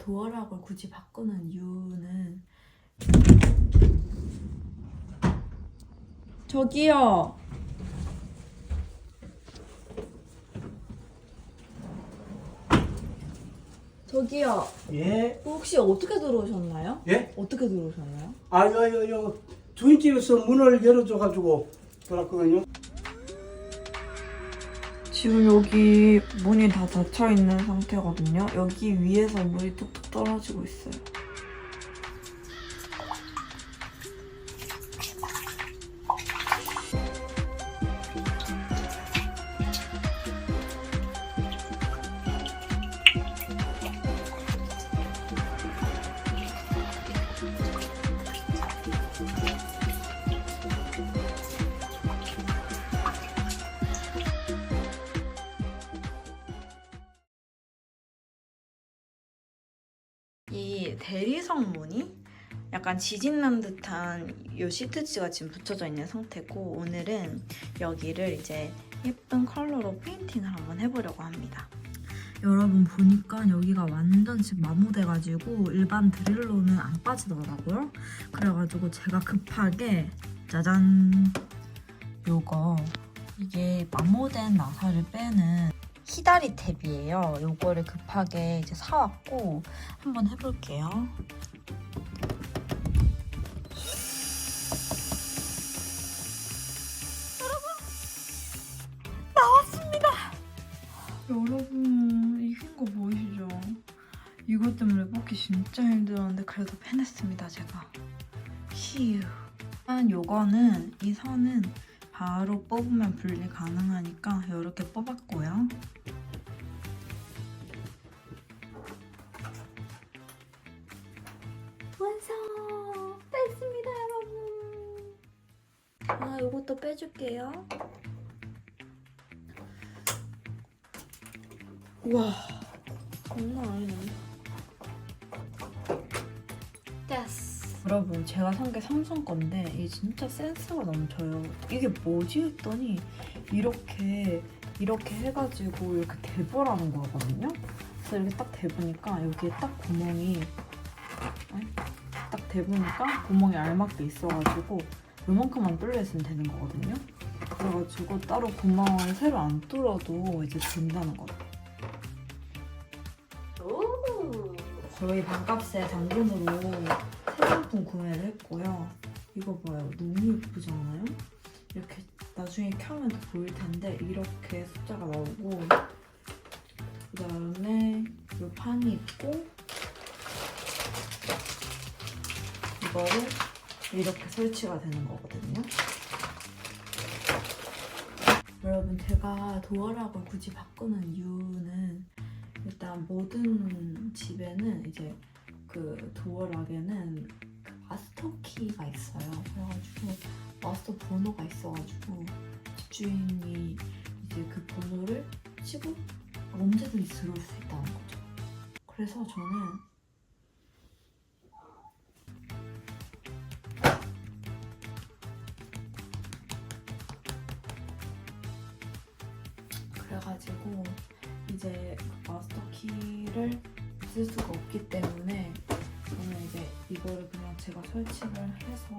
도어락을 굳이 바꾸는 이유는 저기요. 저기요. 예? 혹시 어떻게 들어오셨나요? 예? 어떻게 들어오셨나요? 주인집에서 문을 열어줘가지고 들어왔거든요. 지금 여기 문이 다 닫혀 있는 상태거든요. 여기 위에서 물이 뚝뚝 떨어지고 있어요. 이 대리석 문이 약간 지진난 듯한 이 시트지가 지금 붙여져 있는 상태고, 오늘은 여기를 이제 예쁜 컬러로 페인팅을 한번 해보려고 합니다. 여러분 보니까 여기가 완전 지금 마모돼가지고 일반 드릴로는 안 빠지더라고요. 그래가지고 제가 급하게 짜잔, 요거 이게 마모된 나사를 빼는 히다리 탭이에요. 요거를 급하게 이제 사왔고 한번 해볼게요. 여러분 나왔습니다. 여러분 이 흰 거 보이시죠? 이것 때문에 뽑기 진짜 힘들었는데 그래도 해냈습니다 제가. 휴. 일단 요거는 이 선은 바로 뽑으면 분리 가능하니까 이렇게 뽑았고요. 완성! 뺐습니다 여러분. 요것도 빼줄게요. 우와, 장난 아니네. 됐어. 여러분 제가 산 게 삼성 건데 이게 진짜 센스가 넘쳐요. 이게 뭐지 했더니 이렇게 해가지고 이렇게 대보라는 거거든요. 그래서 이렇게 딱 대보니까 여기에 딱 구멍이 알맞게 있어가지고 요만큼만 뚫려 있으면 되는 거거든요. 그래가지고 따로 구멍을 새로 안 뚫어도 이제 된다는 거죠. 저희 반값에 당근으로 새 상품 구매를 했고요. 이거 봐요. 너무 예쁘지 않아요? 이렇게 나중에 켜면 더 보일 텐데 이렇게 숫자가 나오고, 그 다음에 이 판이 있고, 이거를 이렇게 설치가 되는 거거든요. 여러분 제가 도어락을 굳이 바꾸는 이유는, 일단 모든 집에는 이제 그 도어락에는 그 마스터 키가 있어요. 그래가지고 마스터 번호가 있어가지고 집주인이 이제 그 번호를 치고 언제든지 들어올 수 있다는 거죠. 그래서 저는 그래가지고 이제 마스터 키를 쓸 수가 없기 때문에 저는 이제 이거를 그냥 제가 설치를 해서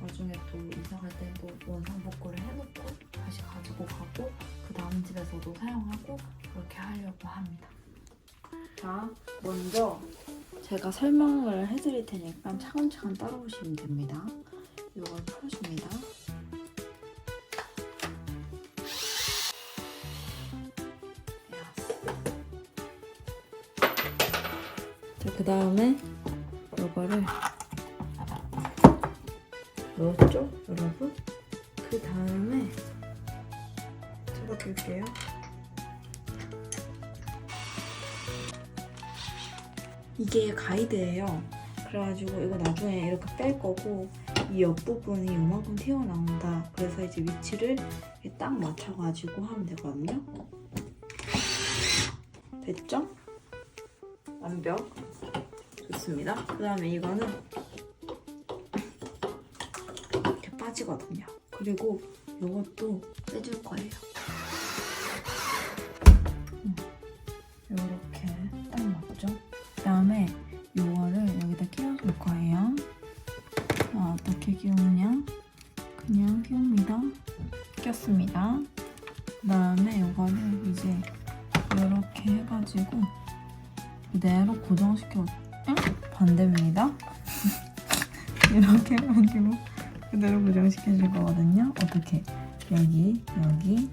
나중에 또 이사 갈 때 또 원상복구를 해놓고 다시 가지고 가고 그 다음 집에서도 사용하고 그렇게 하려고 합니다. 자, 먼저 제가 설명을 해드릴 테니까 차근차근 따라오시면 됩니다. 이걸 풀어줍니다. 그 다음에 이거를 넣었죠, 여러분? 그 다음에 잡아볼게요. 이게 가이드예요. 그래가지고 이거 나중에 이렇게 뺄 거고, 이 옆부분이 이만큼 튀어나온다. 그래서 이제 위치를 딱 맞춰가지고 하면 되거든요. 됐죠? 완벽. 좋습니다. 그 다음에 이거는 이렇게 빠지거든요. 그리고 이것도 빼줄 거예요. 이렇게 딱 맞죠? 이렇게 끼우냐? 그냥 끼웁니다. 꼈습니다. 그 다음에 이거를 이제 이렇게 해가지고 그대로 고정시켜. 응? 반대입니다. 이렇게 해가지고 그대로 고정시켜줄 거거든요. 어떻게? 여기, 여기,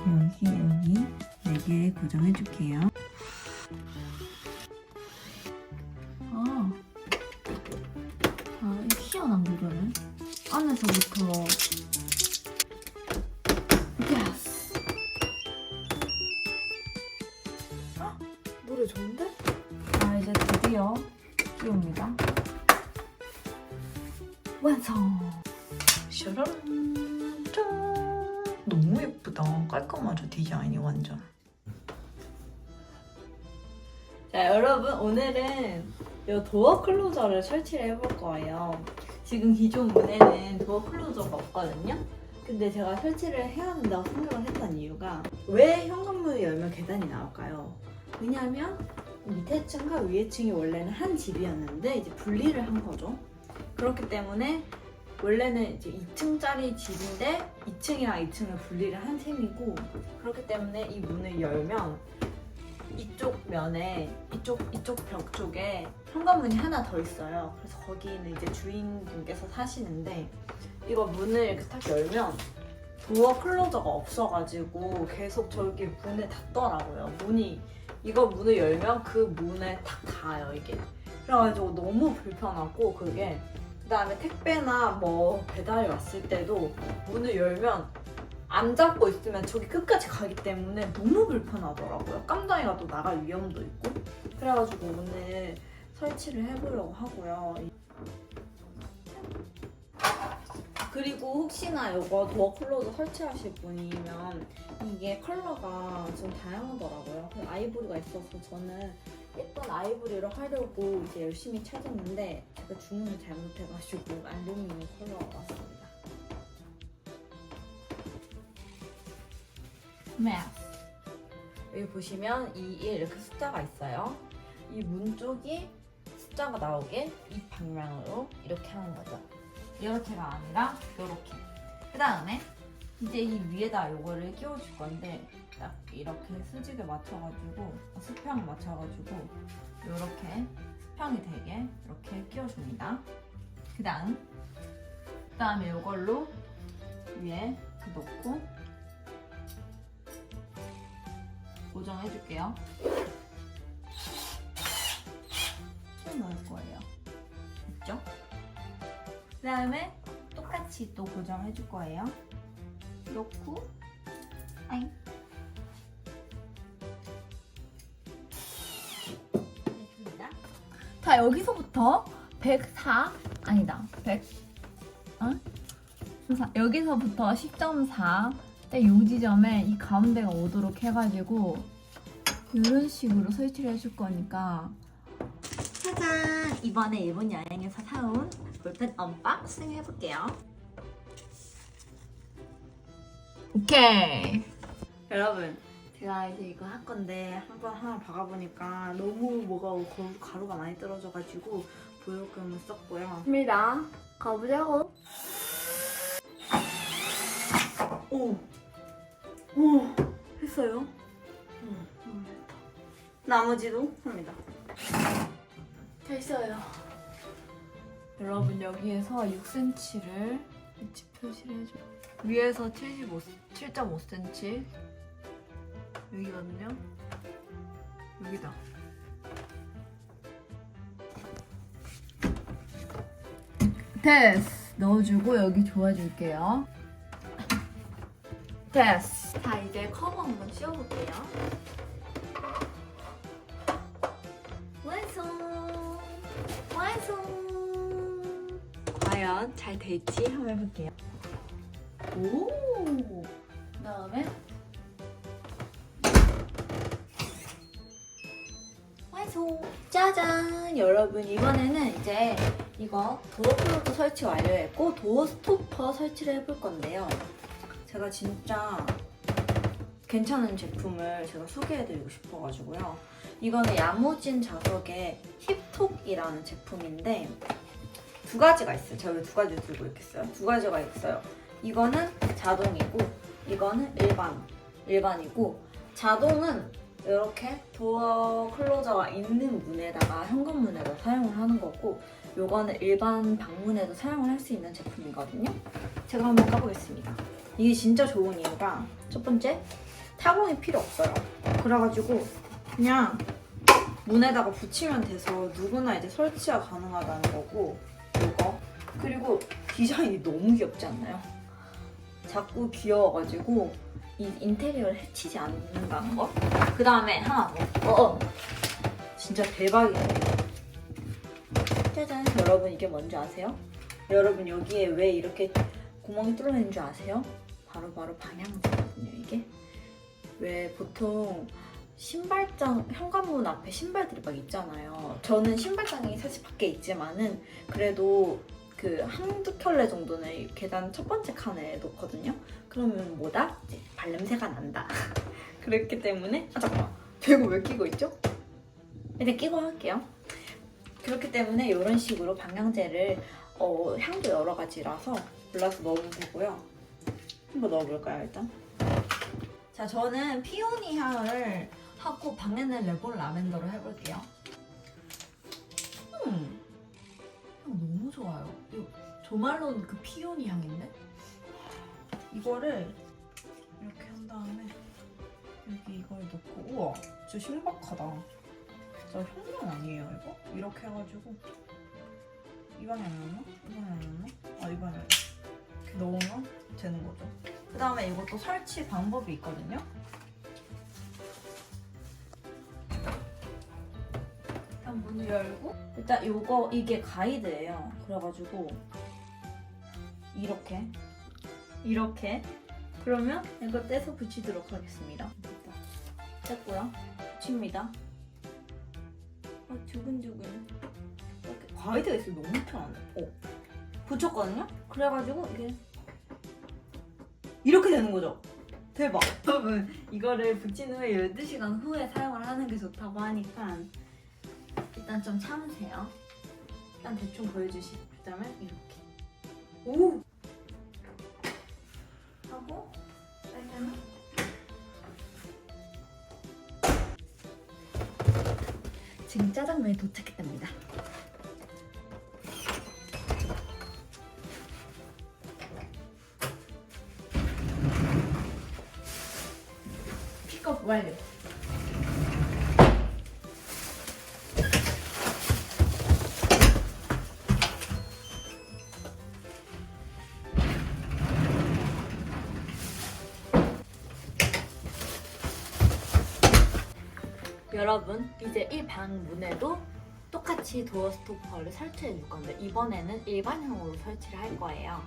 여기, 여기 4개 고정해줄게요. 이 희한한 구조네. 안에서부터 예스! 노래 좋은데? 이제 드디어 끼웁니다. 완성! 샤란! 짠! 너무 예쁘다. 깔끔하죠? 디자인이 완전. 자, 여러분 오늘은 이 도어 클로저를 설치를 해볼 거예요. 지금 기존 문에는 도어 클로저가 없거든요. 근데 제가 설치를 해야 한다고 생각을 했던 이유가 왜 현관문을 열면 계단이 나올까요? 왜냐하면 밑에 층과 위에 층이 원래는 한 집이었는데 이제 분리를 한 거죠. 그렇기 때문에 원래는 이제 2층짜리 집인데 2층이랑 2층을 분리를 한 셈이고, 그렇기 때문에 이 문을 열면 이쪽 면에 이쪽 벽 쪽에 현관문이 하나 더 있어요. 그래서 거기는 이제 주인분께서 사시는데 이거 문을 이렇게 딱 열면 도어 클로저가 없어가지고 계속 저기 문에 닿더라고요. 이거 문을 열면 그 문에 탁 닿아요 이게. 그래가지고 너무 불편하고 그게. 그다음에 택배나 뭐 배달이 왔을 때도 문을 열면 안 잡고 있으면 저기 끝까지 가기 때문에 너무 불편하더라고요. 깜장이가 또 나갈 위험도 있고. 그래가지고 오늘 설치를 해보려고 하고요. 그리고 혹시나 이거 도어 클로저 설치하실 분이면 이게 컬러가 좀 다양하더라고요. 아이보리가 있어서 저는 예쁜 아이보리로 하려고 이제 열심히 찾았는데 제가 주문을 잘못해가지고 알루미늄 컬러가 왔습니다. 여기 보시면 21 이렇게 숫자가 있어요. 이 문 쪽이 숫자가 나오게 이 방향으로 이렇게 하는 거죠. 이렇게가 아니라 이렇게. 그 다음에 이제 이 위에다 요거를 끼워줄 건데 딱 이렇게 수직을 맞춰가지고 수평 맞춰가지고 이렇게 수평이 되게 이렇게 끼워줍니다. 그 다음에 요걸로 위에 놓고 고정해줄게요. 넣을 거예요. 됐죠? 그 다음에 똑같이 또 고정해줄 거예요. 놓고 아잉. 됐습니다. 자, 여기서부터 104 아니다 100 여기서부터 10.4 이 지점에 이 가운데가 오도록 해가지고 이런 식으로 설치를 해줄 거니까, 짜잔! 이번에 일본 여행에서 사온 볼펜 언박싱 해볼게요. 오케이! 여러분, 제가 이제 이거 할 건데 한번 하나 박아보니까 너무 뭐가 가루가 많이 떨어져가지고 보요금을 썼고요. 입니다. 가보자고! 오! 했어요. 나머지도 합니다. 됐어요. 여러분, 여기에서 6cm를 위치 표시를 해줘. 위에서 7.5cm 여기거든요. 여기다. 됐어. 넣어주고 여기 조아줄게요. 됐어. 자, 이제 커버 한번 씌워볼게요. 완성! 과연 잘 될지 한번 해볼게요. 오! 그 다음에 완성! 짜잔! 여러분, 이번에는 이제 이거 도어 클로저 설치 완료했고 도어 스토퍼 설치를 해볼 건데요. 제가 진짜 괜찮은 제품을 제가 소개해드리고 싶어가지고요. 이거는 야무진 자석의 힙톡이라는 제품인데 두 가지가 있어요. 제가 왜 두 가지 들고 있겠어요? 두 가지가 있어요. 이거는 자동이고 이거는 일반이고 자동은 이렇게 도어 클로저가 있는 문에다가 현관문에다 사용을 하는 거고 요거는 일반 방문에도 사용을 할 수 있는 제품이거든요. 제가 한번 까보겠습니다. 이게 진짜 좋은 이유가 첫 번째, 타공이 필요 없어요. 그래가지고 그냥 문에다가 붙이면 돼서 누구나 이제 설치가 가능하다는 거고 이거 그리고 디자인이 너무 귀엽지 않나요? 자꾸 귀여워가지고 이 인테리어를 해치지 않는다는 거. 그 다음에 하나 더. 진짜 대박이에요. 짜잔. 여러분 이게 뭔지 아세요? 여러분 여기에 왜 이렇게 구멍이 뚫려 있는 줄 아세요? 바로 방향제거든요. 이게 왜 보통 신발장 현관문 앞에 신발들이 막 있잖아요. 저는 신발장이 사실 밖에 있지만은 그래도 그 한두 켤레 정도는 계단 첫 번째 칸에 놓거든요. 그러면 뭐다? 이제 발냄새가 난다. 그렇기 때문에 잠깐만. 저 이거 왜 끼고 있죠? 일단 끼고 할게요. 그렇기 때문에 이런 식으로 방향제를 향도 여러 가지라서 골라서 넣으면 되고요. 한번 넣어볼까요, 일단? 자, 저는 피오니 향을 하고 방에는 레몬 라벤더로 해볼게요. 향 너무 좋아요. 이거 조말론 그 피오니 향인데? 이거를 이렇게 한 다음에 여기 이걸 넣고 우와, 진짜 신박하다. 진짜 혁명 아니에요, 이거? 이렇게 해가지고 이 방에 안 넣나? 이 방에 안 넣나? 아, 이 방에 이렇게 넣으면 되는 거죠. 그 다음에 이것도 설치 방법이 있거든요. 일단 문을 열고 일단 이게 가이드예요. 그래가지고 이렇게 그러면 이거 떼서 붙이도록 하겠습니다. 뗐고요. 붙입니다. 두근두근. 이렇게 가이드가 있어요. 너무 편하네. 붙였거든요? 그래가지고 이게 이렇게 되는 거죠. 대박. 여러분 이거를 붙인 후에 12시간 후에 사용을 하는 게 좋다고 하니까 일단 좀 참으세요. 일단 대충 보여주시자면 이렇게 오! 하고 빼면 지금 짜장면이 도착했답니다. 픽업 완료. 여러분 이제 이 방 문에도 똑같이 도어 스토퍼를 설치해 줄 건데 이번에는 일반형으로 설치를 할 거예요.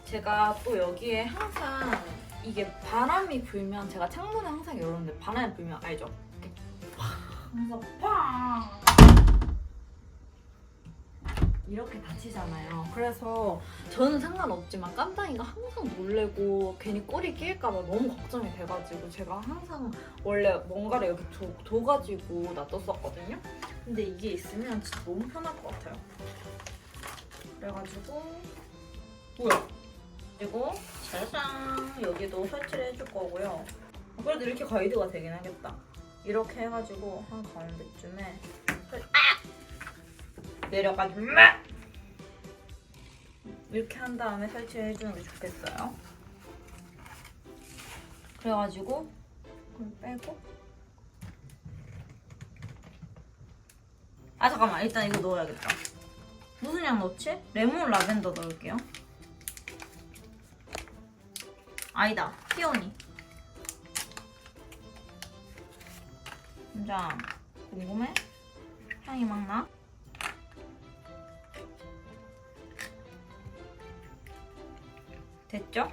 제가 또 여기에 항상 이게 바람이 불면 제가 창문을 항상 열었는데 바람이 불면 알죠? 이렇게 항상 팡 이렇게 다치잖아요. 그래서 저는 상관없지만 깜당이가 항상 놀래고 괜히 꼬리 끼일까봐 너무 걱정이 돼가지고 제가 항상 원래 뭔가를 여기 둬가지고 놔뒀었거든요. 근데 이게 있으면 진짜 너무 편할 것 같아요. 그래가지고 뭐야? 그리고 짜잔! 여기도 설치를 해줄 거고요. 그래도 이렇게 가이드가 되긴 하겠다. 이렇게 해가지고 한 가운데쯤에 내려가지고 이렇게 한 다음에 설치해주는 게 좋겠어요. 그래가지고 그걸 빼고 잠깐만 일단 이거 넣어야겠다. 무슨 향 넣지? 레몬 라벤더 넣을게요. 아니다, 피오니. 진짜 궁금해? 향이 막 나? 됐죠?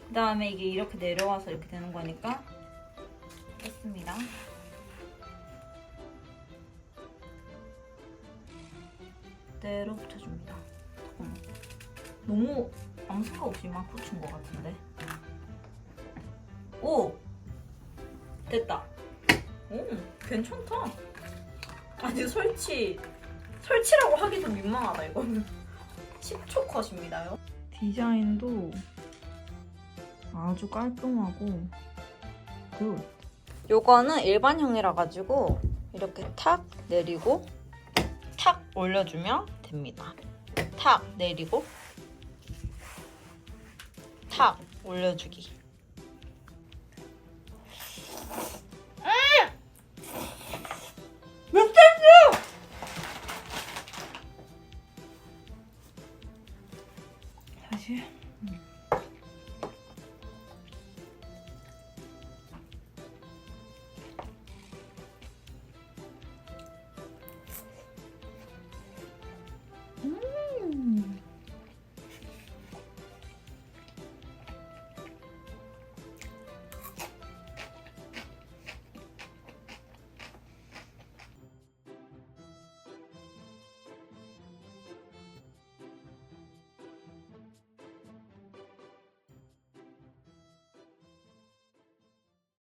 그 다음에 이게 이렇게 내려와서 이렇게 되는 거니까 됐습니다. 그대로 붙여줍니다. 잠깐만. 너무 아무 생각 없이 막 붙인 것 같은데. 오! 됐다. 오, 괜찮다. 아니 설치 설치라고 하기도 민망하다 이거는. 10초 컷입니다요. 디자인도 아주 깔끔하고 굿. 요거는 일반형이라 가지고 이렇게 탁 내리고 탁 올려주면 됩니다. 탁 내리고 탁 올려주기. 다시.